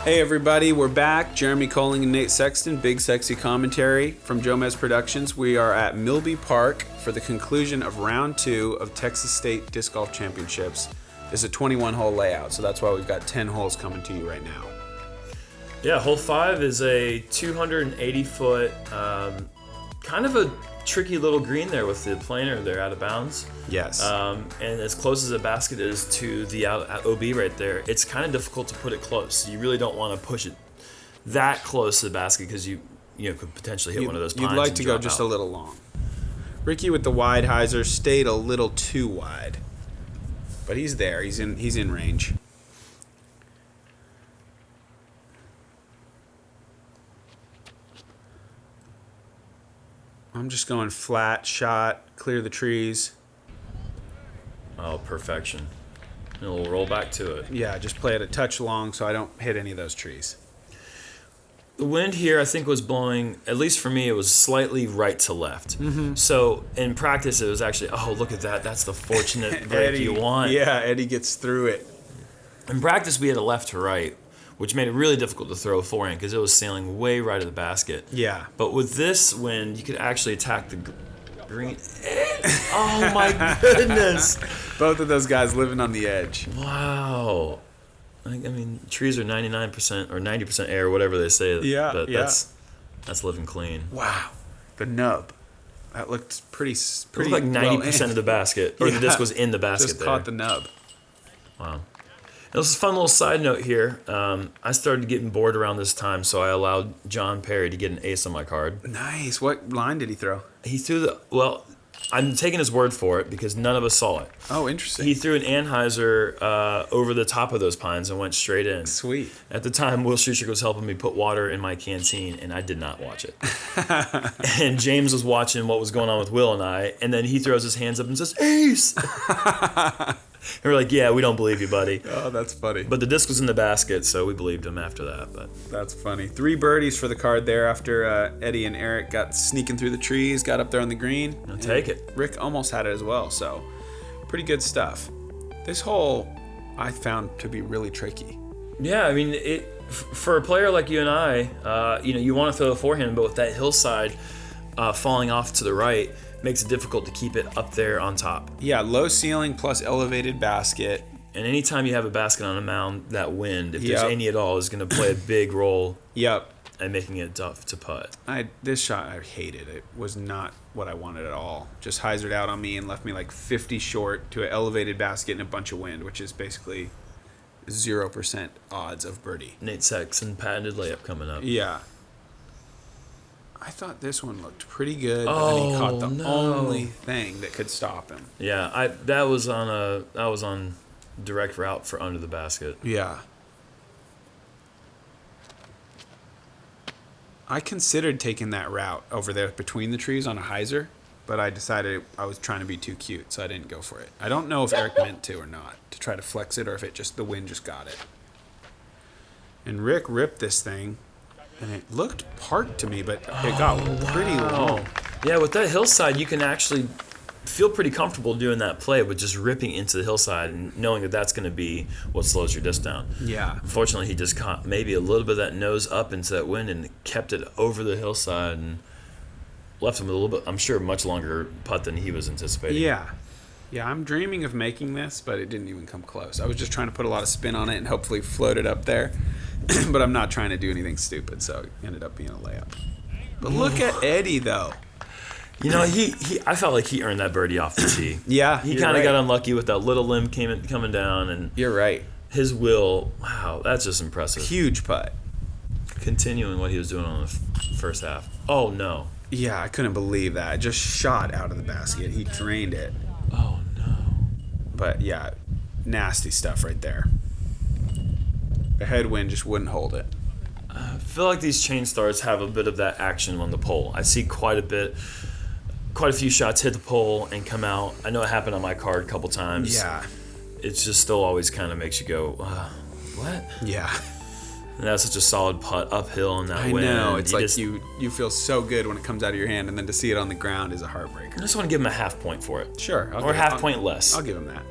Hey everybody, we're back. Jeremy Koling and Nate Sexton, Big Sexy commentary from Jomez Productions. We are at Milby Park for the conclusion of round 2 of Texas State Disc Golf Championships. It's a 21-hole layout, so that's why we've got 10 holes coming to you right now. Yeah, hole 5 is a 280-foot, kind of a tricky little green there with the planer there out of bounds. Yes. And as close as the basket is to the OB right there, it's kind of difficult to put it close. You really don't want to push it that close to the basket because you could potentially hit one of those pines. You'd like to go just a little long. Ricky with the wide hyzer stayed a little too wide, but he's there. He's in range. I'm just going flat shot, clear the trees. Oh, perfection. And we'll roll back to it. Yeah, just play it a touch long so I don't hit any of those trees. The wind here, I think, was blowing, at least for me, it was slightly right to left. Mm-hmm. So in practice, it was actually, oh, look at that. That's the fortunate break Eddie, you want. Yeah, Eddie gets through it. In practice, we had a left to right, which made it really difficult to throw forehand because it was sailing way right of the basket. Yeah. But with this wind, you could actually attack the green. Oh, my goodness. Both of those guys living on the edge. Wow. I mean, trees are 99% or 90% air, whatever they say. Yeah, but yeah. That's living clean. Wow. The nub. That looked pretty It looked like 90% of the basket, or the disc was in the basket just there. caught the nub. Wow. This is a fun little side note here. I started getting bored around this time, so I allowed John Perry to get an ace on my card. Nice. What line did he throw? He threw I'm taking his word for it because none of us saw it. Oh, interesting. He threw an Anheuser over the top of those pines and went straight in. Sweet. At the time, Will Schuster was helping me put water in my canteen, and I did not watch it. And James was watching what was going on with Will and I, and then he throws his hands up and says, "Ace!" And we're like, "Yeah, we don't believe you, buddy." Oh, that's funny. But the disc was in the basket, so we believed him after that. But that's funny. 3 birdies for the card there after Eddie and Eric got sneaking through the trees, got up there on the green. I'll take it. Rick almost had it as well, so pretty good stuff. This hole I found to be really tricky. Yeah, I mean, for a player like you and I, you want to throw the forehand, but with that hillside falling off to the right, makes it difficult to keep it up there on top. Yeah, low ceiling plus elevated basket. And anytime you have a basket on a mound, that wind, if there's Yep. any at all, is going to play a big role. Yep. And making it tough to putt. This shot I hated. It was not what I wanted at all. Just hyzered out on me and left me like 50 short to an elevated basket and a bunch of wind, which is basically 0% odds of birdie. Nate Sexton patented layup coming up. Yeah. I thought this one looked pretty good, but then he caught the only thing that could stop him. Yeah, that was on direct route for under the basket. Yeah. I considered taking that route over there between the trees on a hyzer, but I decided I was trying to be too cute, so I didn't go for it. I don't know if Eric meant to or not, to try to flex it, or if the wind just got it. And Rick ripped this thing, and it looked parked to me, but it got pretty long. Yeah, with that hillside, you can actually feel pretty comfortable doing that play with just ripping into the hillside and knowing that that's going to be what slows your disc down. Yeah. Unfortunately, he just caught maybe a little bit of that nose up into that wind and kept it over the hillside and left him a little bit, I'm sure, much longer putt than he was anticipating. Yeah. Yeah, I'm dreaming of making this, but it didn't even come close. I was just trying to put a lot of spin on it and hopefully float it up there. But I'm not trying to do anything stupid, so it ended up being a layup. But look at Eddie, though. You know, I felt like he earned that birdie off the tee. Yeah, he kind of got unlucky with that little limb coming down, and you're right. His will, wow, that's just impressive. Huge putt. Continuing what he was doing on the first half. Oh no. Yeah, I couldn't believe that. It just shot out of the basket. He drained it. Oh no. But yeah, nasty stuff right there. The headwind just wouldn't hold it. I feel like these chain stars have a bit of that action on the pole. I see quite a few shots hit the pole and come out. I know it happened on my card a couple times. Yeah. It's just still always kind of makes you go, what? Yeah. And that's such a solid putt uphill in that wind. I know. It's like you feel so good when it comes out of your hand, and then to see it on the ground is a heartbreaker. I just want to give him a half point for it. Sure. Or half point less. I'll give him that.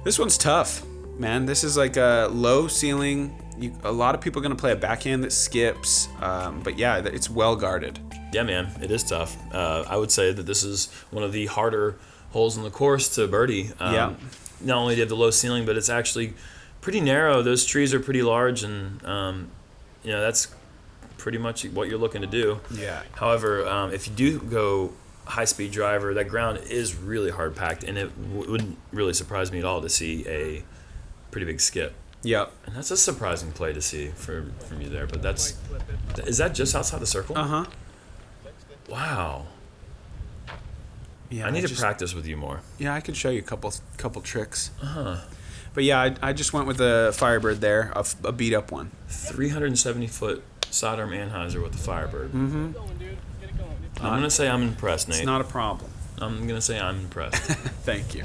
This one's tough, man. This is like a low ceiling, a lot of people are going to play a backhand that skips, but yeah, it's well guarded. Yeah, man, it is tough. I would say that this is one of the harder holes in the course to birdie. Yeah. Not only do you have the low ceiling, but it's actually pretty narrow. Those trees are pretty large, and that's pretty much what you're looking to do. Yeah. However, if you do go high-speed driver, that ground is really hard packed, and it wouldn't really surprise me at all to see a pretty big skip. Yep. And that's a surprising play to see from you there. But is that just outside the circle? Uh-huh. Wow. Yeah, I need to practice with you more. Yeah, I could show you a couple tricks. Uh-huh. But yeah, I just went with a Firebird there, a beat up one. 370-foot sidearm anhyzer with the Firebird. Mm-hmm. I'm going to say I'm impressed, Nate. It's not a problem. I'm going to say I'm impressed. Thank you.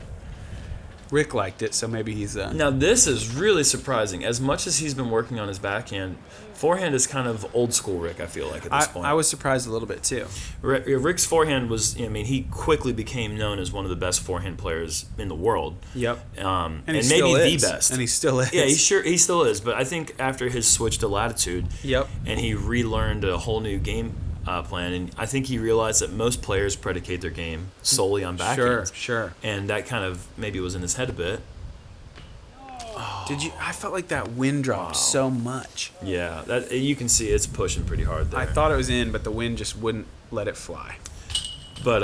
Rick liked it, so maybe he's... Now, this is really surprising. As much as he's been working on his backhand, forehand is kind of old school Rick, I feel like, at this point. I was surprised a little bit, too. Rick's forehand was, he quickly became known as one of the best forehand players in the world. Yep. And he maybe still is. the best. And he still is. Yeah, he still is. But I think after his switch to Latitude, yep, and he relearned a whole new game plan, and I think he realized that most players predicate their game solely on backhands. Sure. And that kind of maybe was in his head a bit. I felt like that wind dropped so much. Yeah, that you can see it's pushing pretty hard there. I thought it was in, but the wind just wouldn't let it fly. But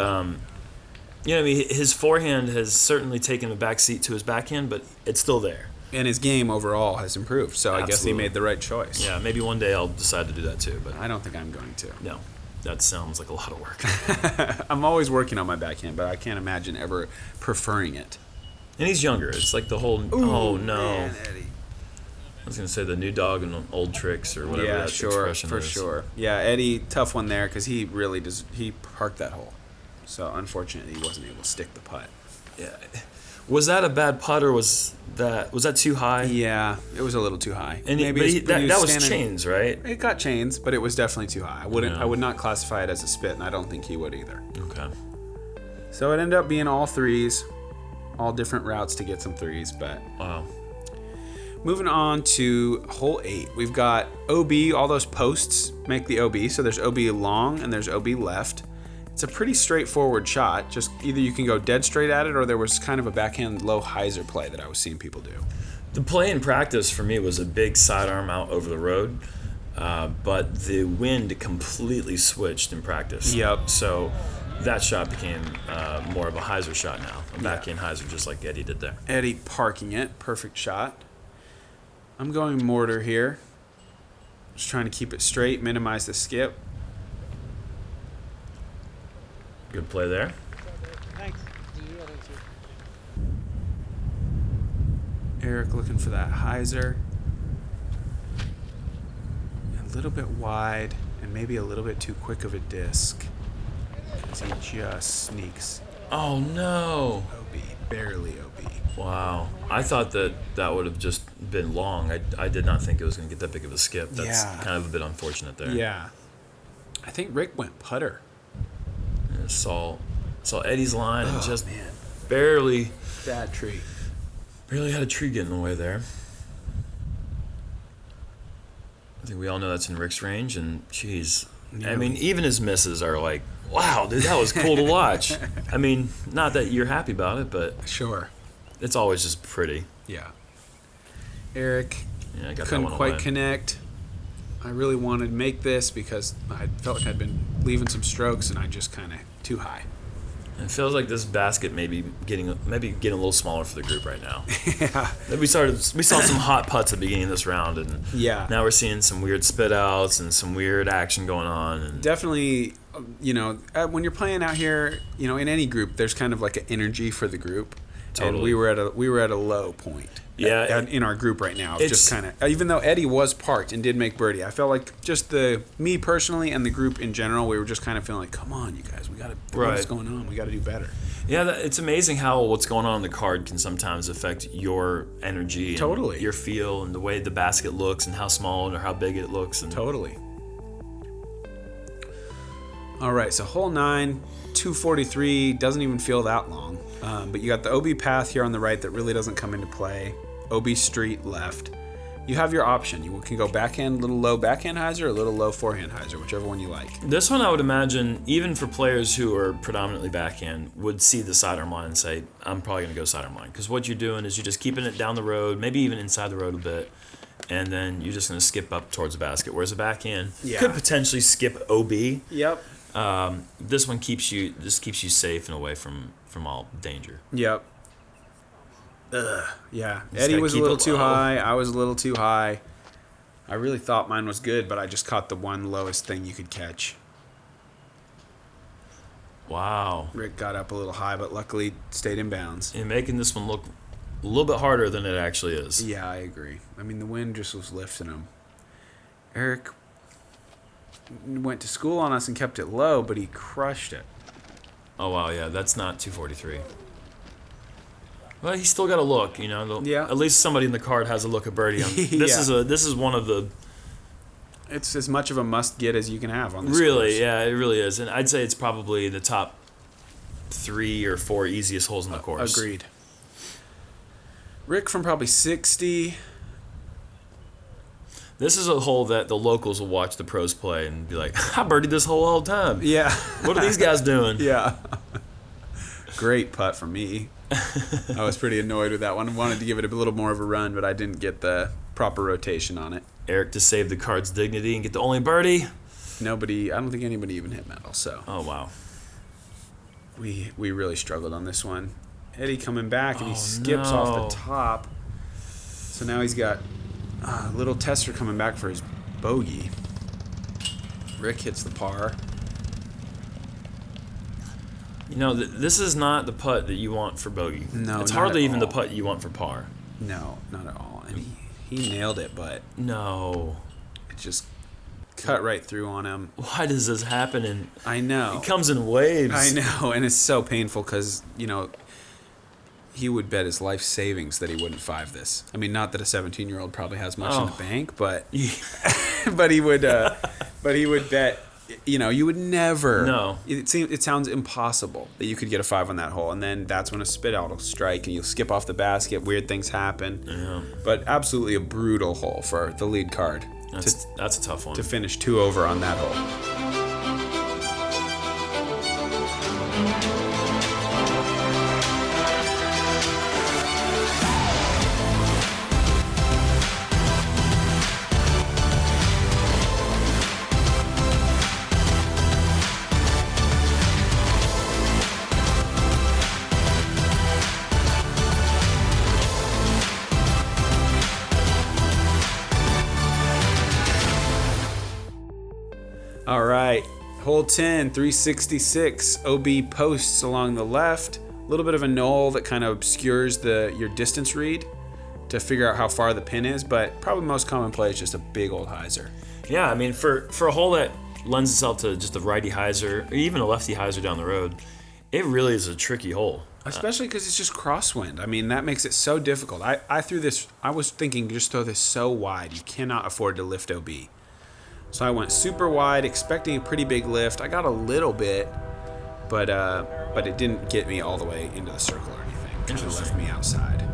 his forehand has certainly taken a back seat to his backhand, but it's still there. And his game overall has improved, so Absolutely. I guess he made the right choice. Yeah, maybe one day I'll decide to do that too, but I don't think I'm going to. No, that sounds like a lot of work. I'm always working on my backhand, but I can't imagine ever preferring it. And he's younger. It's like the whole. Ooh, oh no! Man, Eddie. I was gonna say the new dog and old tricks or whatever that expression for is. sure. Yeah, Eddie, tough one there because he really does. He parked that hole, so unfortunately he wasn't able to stick the putt. Yeah. Was that a bad putt or was that too high? Yeah, it was a little too high. And that was chains, right? It got chains, but it was definitely too high. I would not classify it as a spit, and I don't think he would either. Okay. So it ended up being all threes, all different routes to get some threes, but wow. Moving on to hole 8, we've got OB. All those posts make the OB, so there's OB long and there's OB left. It's a pretty straightforward shot. Just either you can go dead straight at it, or there was kind of a backhand low hyzer play that I was seeing people do. The play in practice for me was a big sidearm out over the road, but the wind completely switched in practice. Yep. So that shot became more of a hyzer shot now, a backhand hyzer, just like Eddie did there. Eddie parking it, perfect shot. I'm going mortar here. Just trying to keep it straight, minimize the skip. Good play there. Thanks. Eric looking for that hyzer. A little bit wide and maybe a little bit too quick of a disc. Because he just sneaks. Oh no! OB, barely OB. Wow. I thought that would have just been long. I did not think it was going to get that big of a skip. That's kind of a bit unfortunate there. Yeah. I think Rick went putter. And saw Eddie's line and just man. barely Bad tree. had a tree get in the way there. I think we all know that's in Rick's range, and geez, I mean, even his misses are like, wow, dude, that was cool to watch. I mean, not that you're happy about it, but Sure. it's always just pretty. Yeah. Eric Yeah, I got couldn't that one quite away. connect. I really wanted to make this because I felt like I'd been leaving some strokes and I just kind of too high. It feels like this basket may be getting a little smaller for the group right now. Yeah. We saw some hot putts at the beginning of this round, and Yeah. now we're seeing some weird spit outs and some weird action going on. And Definitely, when you're playing out here, in any group, there's kind of like an energy for the group. Totally. And we were at a low point. Yeah. In our group right now, It's- just kind of, even though Eddie was parked and did make birdie, I felt like just me personally and the group in general, we were just kind of feeling like, come on, you guys, we got to, what's going on? We got to do better. yeah, it's amazing how what's going on the card can sometimes affect your energy, and Totally. your feel, and the way the basket looks, and how small or how big it looks. And Totally. All right, so hole 9, 243, doesn't even feel that long. But you got the OB path here on the right that really doesn't come into play. OB street left. you have your option. You can go backhand, little low backhand hyzer, or little low forehand hyzer, whichever one you like. This one, I would imagine, even for players who are predominantly backhand, would see the sidearm line and say, I'm probably going to go sidearm line. Because what you're doing is you're just keeping it down the road, maybe even inside the road a bit, and then you're just going to skip up towards the basket. Whereas a backhand could potentially skip OB. Yep. This one keeps you safe and away from all danger. Yep. Yeah. Eddie was a little too high. I was a little too high. I really thought mine was good, but I just caught the one lowest thing you could catch. Wow. Rick got up a little high, but luckily stayed in bounds. You're making this one look a little bit harder than it actually is. Yeah, I agree. I mean, the wind just was lifting him. Eric went to school on us and kept it low, but he crushed it. Oh, wow, yeah, that's not 243. Well, he's still got a look, you know. Yeah. At least somebody in the card has a look at birdie. This is one of the. It's as much of a must get as you can have on this Really, course. yeah, it really is, and I'd say it's probably the top 3 or 4 easiest holes in the course. Agreed. Rick from probably 60. This is a hole that the locals will watch the pros play and be like, I birdied this hole all the time. Yeah. What are these guys doing? Yeah. Great putt for me. I was pretty annoyed with that one. I wanted to give it a little more of a run, but I didn't get the proper rotation on it. Eric to save the card's dignity and get the only birdie. I don't think anybody even hit metal, so. Oh, wow. We really struggled on this one. Eddie coming back, and he skips off the top. So now he's got a little tester coming back for his bogey. Rick hits the par. You know, this is not the putt that you want for bogey. No, it's not hardly at even the all. putt you want for par. No, not at all. And he nailed it, but No. it just cut right through on him. Why does this happen? And I know. it comes in waves. I know, and it's so painful because, you know, he would bet his life savings that he wouldn't five this. I mean, not that a 17-year-old probably has much in the bank, but but he would bet. You know, you would never. No. It sounds impossible that you could get a 5 on that hole, and then that's when a spit out will strike, and you'll skip off the basket. Weird things happen. Yeah. But absolutely a brutal hole for the lead card. That's a tough one. To finish 2 over on that hole. All right, hole 10, 366, OB posts along the left. A little bit of a knoll that kind of obscures your distance read to figure out how far the pin is, but probably most common play is just a big old hyzer. Yeah, I mean, for a hole that lends itself to just a righty hyzer, or even a lefty hyzer down the road, it really is a tricky hole. Especially because it's just crosswind. I mean, that makes it so difficult. I threw this, I was thinking just throw this so wide. You cannot afford to lift OB. So I went super wide, expecting a pretty big lift. I got a little bit, but it didn't get me all the way into the circle or anything. It kind of left me outside.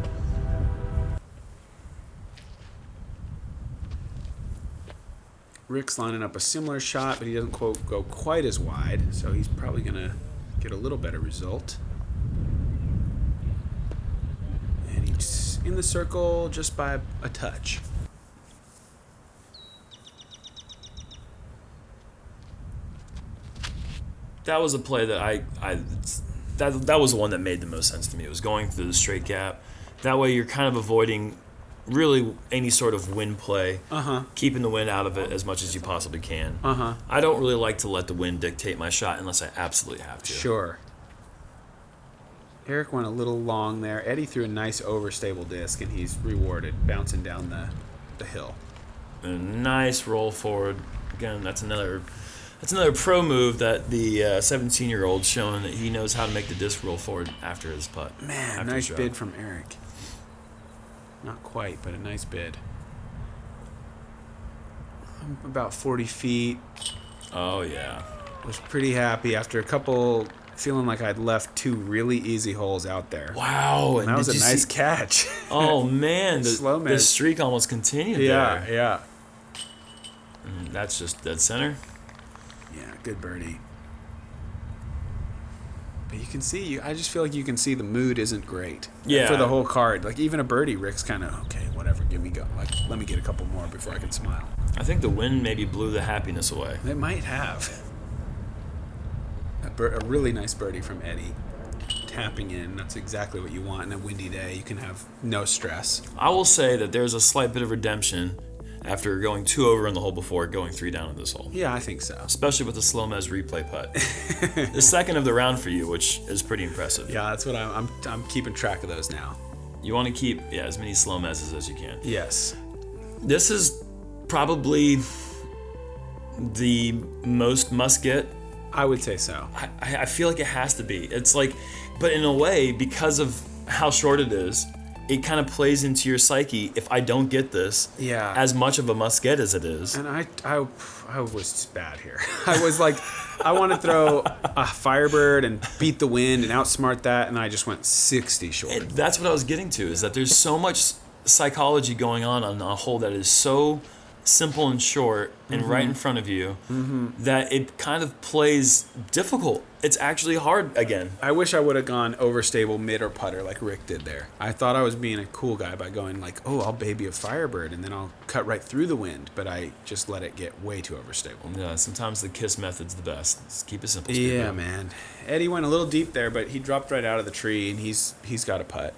Rick's lining up a similar shot, but he doesn't go quite as wide, so he's probably going to get a little better result. And he's in the circle just by a touch. That was a play that that was the one that made the most sense to me. It was going through the straight gap. That way you're kind of avoiding really any sort of wind play, keeping the wind out of it as much as you possibly can. I don't really like to let the wind dictate my shot unless I absolutely have to. Sure. Eric went a little long there. Eddie threw a nice overstable disc, and he's rewarded, bouncing down the hill. A nice roll forward. Again, that's another pro move that the 17-year-old showing that he knows how to make the disc roll forward after his putt. Man, nice bid from Eric. Not quite, but a nice bid. I'm about 40 feet. Oh, yeah. Was pretty happy after a couple feeling like I'd left 2 really easy holes out there. Wow. And that was a nice catch. Oh, man. The SloMez. streak almost continued Yeah, there. yeah. And that's just dead center. Yeah, good birdie. But you can see, I just feel like you can see the mood isn't great. Yeah. For the whole card. Like, even a birdie, Rick's kind of, okay, whatever, give me go. Like, let me get a couple more before I can smile. I think the wind maybe blew the happiness away. It might have. A really nice birdie from Eddie. Tapping in, that's exactly what you want in a windy day. You can have no stress. I will say that there's a slight bit of redemption after going 2 over in the hole before, going 3 down in this hole. Yeah, I think so. Especially with the SloMez replay putt. The second of the round for you, which is pretty impressive. Yeah, that's what I'm keeping track of those now. You want to keep as many SloMez's as you can. Yes. This is probably the most must get. I would say so. I feel like it has to be. It's like, but in a way, because of how short it is, it kind of plays into your psyche. If I don't get this, Yeah. as much of a must get as it is. And I was bad here. I was like, I want to throw a Firebird and beat the wind and outsmart that, and I just went 60 short. That's what I was getting to, is that there's so much psychology going on a hole that is so simple and short and right in front of you that it kind of plays difficult. It's actually hard again. I wish I would have gone overstable mid or putter like Rick did there. I thought I was being a cool guy by going like, oh, I'll baby a Firebird and then I'll cut right through the wind, but I just let it get way too overstable. Yeah, sometimes the KISS method's the best. Just keep it simple. Yeah, man. Eddie went a little deep there, but he dropped right out of the tree and he's got a putt.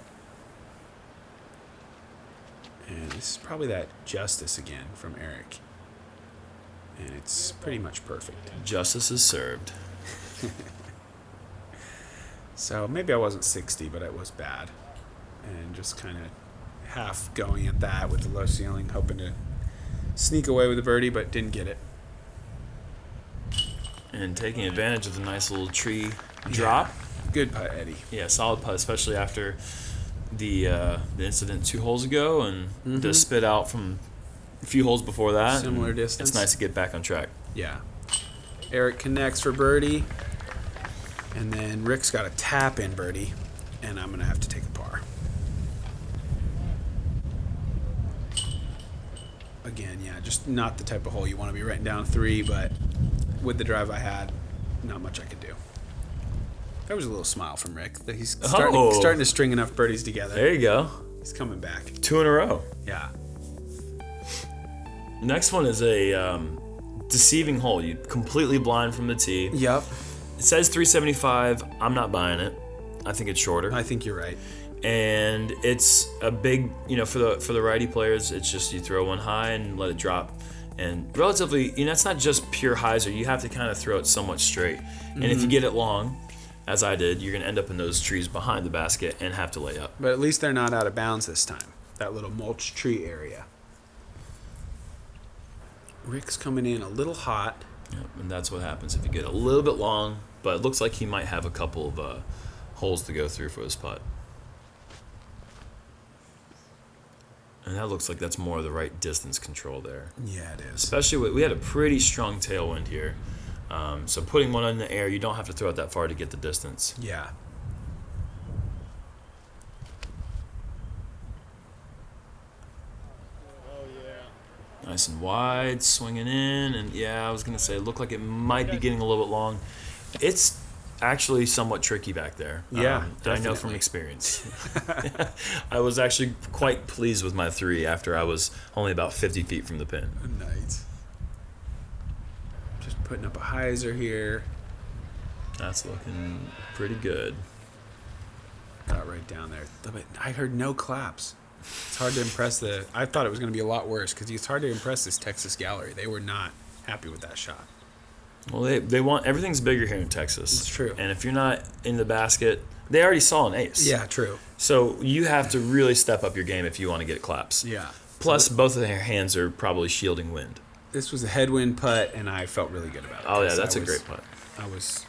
And this is probably that Justice again from Eric. And it's pretty much perfect. Justice is served. So maybe I wasn't 60, but it was bad. And just kind of half going at that with the low ceiling, hoping to sneak away with a birdie, but didn't get it. And taking advantage of the nice little tree drop. Yeah. Good putt, Eddie. Yeah, solid putt, especially after the incident 2 holes ago and the spit out from a few holes before that. Similar distance. It's nice to get back on track. Yeah. Eric connects for birdie. And then Rick's got a tap in birdie. And I'm going to have to take a par. Again, yeah, just not the type of hole you want to be writing down 3, but with the drive I had, not much I could do. There was a little smile from Rick that he's starting to string enough birdies together. There you go. He's coming back. 2 in a row. Yeah. Next one is a deceiving hole. You completely blind from the tee. Yep. It says 375. I'm not buying it. I think it's shorter. I think you're right. And it's a big, for the righty players, it's just you throw one high and let it drop. And relatively, it's not just pure hyzer. You have to kind of throw it somewhat straight. And if you get it long, as I did, you're going to end up in those trees behind the basket and have to lay up. But at least they're not out of bounds this time. That little mulch tree area. Rick's coming in a little hot. Yep, and that's what happens if you get a little bit long, but it looks like he might have a couple of holes to go through for his putt. And that looks like that's more of the right distance control there. Yeah, it is. Especially, we had a pretty strong tailwind here. So putting one in the air, you don't have to throw it that far to get the distance. Yeah. Nice and wide, swinging in, and yeah, I was going to say, it looked like it might be getting a little bit long. It's actually somewhat tricky back there. Yeah, I know from experience. I was actually quite pleased with my 3 after I was only about 50 feet from the pin. Nice. Just putting up a hyzer here. That's looking pretty good. Got right down there. But I heard no claps. It's hard to impress I thought it was going to be a lot worse because it's hard to impress this Texas gallery. They were not happy with that shot. Well, they want, everything's bigger here in Texas. It's true. And if you're not in the basket, they already saw an ace. Yeah, true. So you have to really step up your game if you want to get claps. Yeah. Plus, both of their hands are probably shielding wind. This was a headwind putt, and I felt really good about it. Oh, yeah, that's a great putt. I was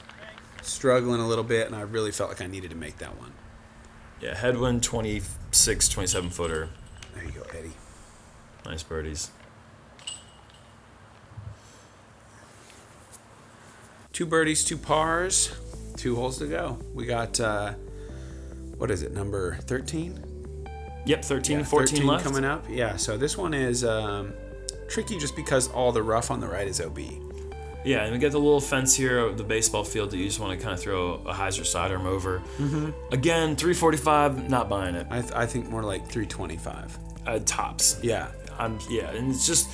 struggling a little bit, and I really felt like I needed to make that one. Yeah, headwind, 26, 27-footer. There you go, Eddie. Nice birdies. 2 birdies, 2 pars. 2 holes to go. We got, what is it, number 13? Yep, 13 and 14 13 left. coming up. Yeah, so this one is tricky just because all the rough on the right is OB. Yeah, and we get the little fence here, the baseball field that you just want to kind of throw a hyzer sidearm over. Mm-hmm. Again, 345, not buying it. I think more like 325. Tops. Yeah. And it's just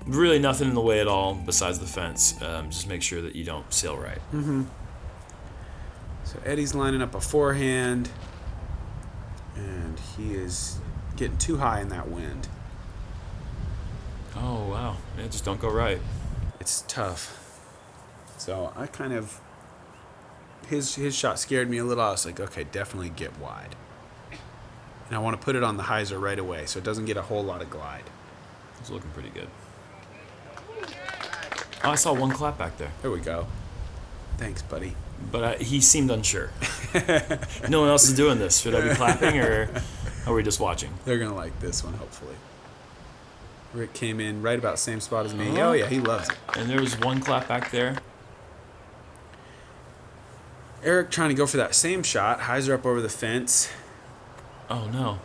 really nothing in the way at all besides the fence. Just make sure that you don't sail right. Mm-hmm. So Eddie's lining up a forehand, and he is getting too high in that wind. Oh, wow. Yeah, just don't go right. It's tough. So I kind of, his shot scared me a little. I was like, okay, definitely get wide. And I want to put it on the hyzer right away so it doesn't get a whole lot of glide. It's looking pretty good. Oh, I saw one clap back there. There we go. Thanks, buddy. But he seemed unsure. No one else is doing this. Should I be clapping or are we just watching? They're going to like this one, hopefully. Rick came in right about the same spot as me. Oh, yeah, he loves it. And there was one clap back there. Eric trying to go for that same shot. Hyzer up over the fence. Oh, no.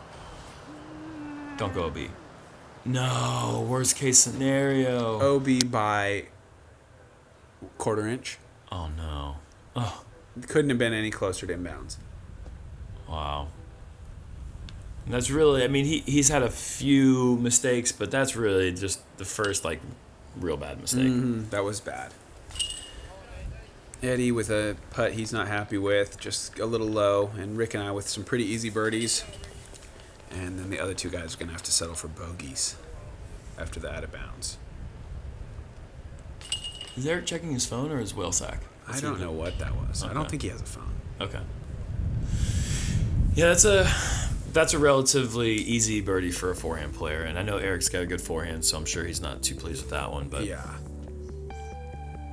Don't go OB. No, worst case scenario. OB by 1/4 inch. Oh, no. Oh, Couldn't have been any closer to inbounds. wow. And that's really, I mean, he's had a few mistakes, but that's really just the first, like, real bad mistake. Mm-hmm. That was bad. Eddie with a putt he's not happy with, just a little low, and Rick and I with some pretty easy birdies. And then the other 2 guys are going to have to settle for bogeys after the out of bounds. Is Eric checking his phone or his whale sack? I don't know what that was. Okay. I don't think he has a phone. Okay. Yeah, that's a relatively easy birdie for a forehand player, and I know Eric's got a good forehand, so I'm sure he's not too pleased with that one, but Yeah.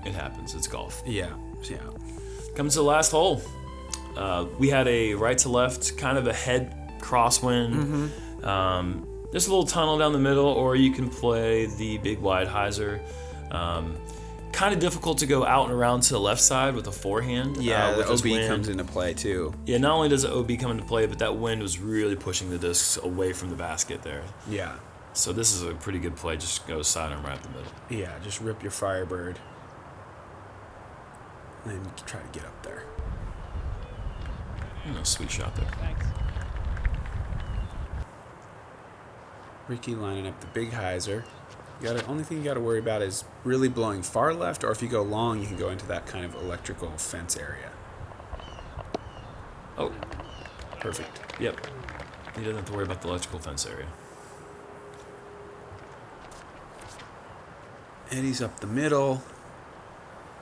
it happens. It's golf. Yeah. Coming to the last hole. We had a right to left, kind of a head crosswind. Mm-hmm. There's a little tunnel down the middle, or you can play the big wide hyzer. Kind of difficult to go out and around to the left side with a forehand. Yeah, with the this OB wind. comes into play too. Yeah, not only does the OB come into play, but that wind was really pushing the discs away from the basket there. Yeah. So this is a pretty good play. Just go sidearm right in the middle. Yeah, just rip your Firebird. And then try to get up there. Sweet shot there. Ricky lining up the big hyzer. Only thing you got to worry about is really blowing far left, or if you go long, you can go into that kind of electrical fence area. Oh, Perfect. yep. He doesn't have to worry about the electrical fence area. Eddie's up the middle,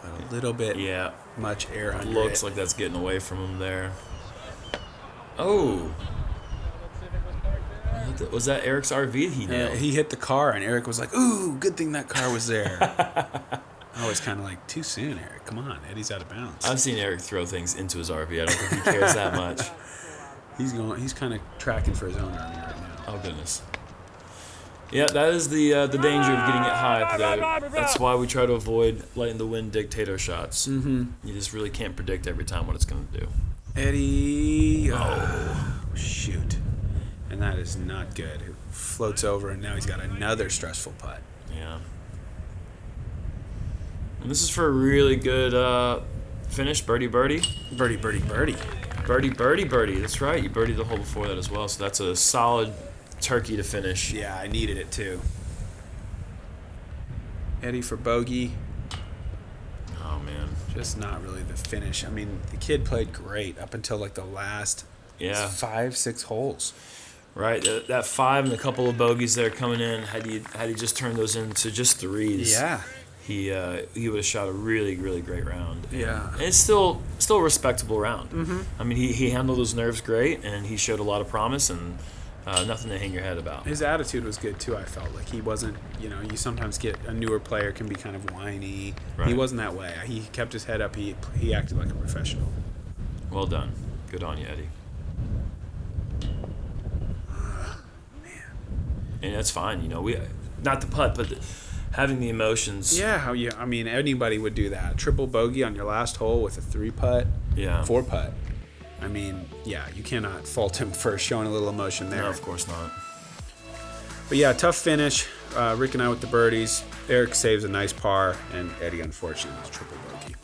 but a little bit Yeah, much air under looks it. like that's getting away from him there. Oh. Was that Eric's RV he Yeah, nailed? he hit the car, and Eric was like, "Ooh, good thing that car was there." I was kind of like, "Too soon, Eric. Come on, Eddie's out of bounds." I've seen Eric throw things into his RV. I don't think he cares that much. He's kind of tracking for his own RV right now. Oh, goodness. Yeah, that is the danger of getting it high up there. That's why we try to avoid letting the wind dictate our shots. Mm-hmm. You just really can't predict every time what it's going to do. Eddie, shoot, and that is not good. It floats over, and now he's got another stressful putt. Yeah. And this is for a really good finish. Birdie, birdie. Birdie, birdie, birdie. Birdie, birdie, birdie. That's right. You birdied the hole before that as well. So that's a solid turkey to finish. Yeah, I needed it too. Eddie for bogey. Oh, man. Just not really the finish. I mean, the kid played great up until like the last Yeah. 5-6 holes. Right. That 5 and a couple of bogeys there coming in. Had he just turned those into just threes, Yeah. he would have shot a really, really great round. Yeah. And it's still a respectable round. Mm-hmm. I mean, he handled those nerves great, and he showed a lot of promise, and nothing to hang your head about. His attitude was good too, I felt. Like he wasn't, you sometimes get a newer player can be kind of whiny. Right. He wasn't that way. He kept his head up. He acted like a professional. Well done. Good on you, Eddie. Man. And that's fine. We not the putt, but having the emotions. Yeah, I mean, anybody would do that. Triple bogey on your last hole with a 3-putt, Yeah. 4-putt. I mean, yeah, you cannot fault him for showing a little emotion there. No, of course not. But yeah, tough finish. Rick and I with the birdies. Eric saves a nice par, and Eddie, unfortunately, was triple bogey.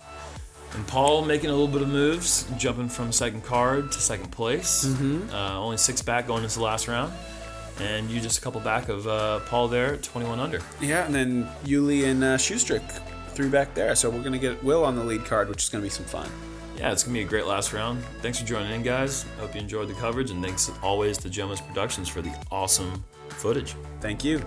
And Paul making a little bit of moves, jumping from second card to second place. Only 6 back going into the last round. And you just a couple back of Paul there at 21 under. Yeah, and then Yuli and Schustrick 3 back there. So we're going to get Will on the lead card, which is going to be some fun. Yeah, it's going to be a great last round. Thanks for joining in, guys. Hope you enjoyed the coverage. And thanks always to Jomez Productions for the awesome footage. Thank you.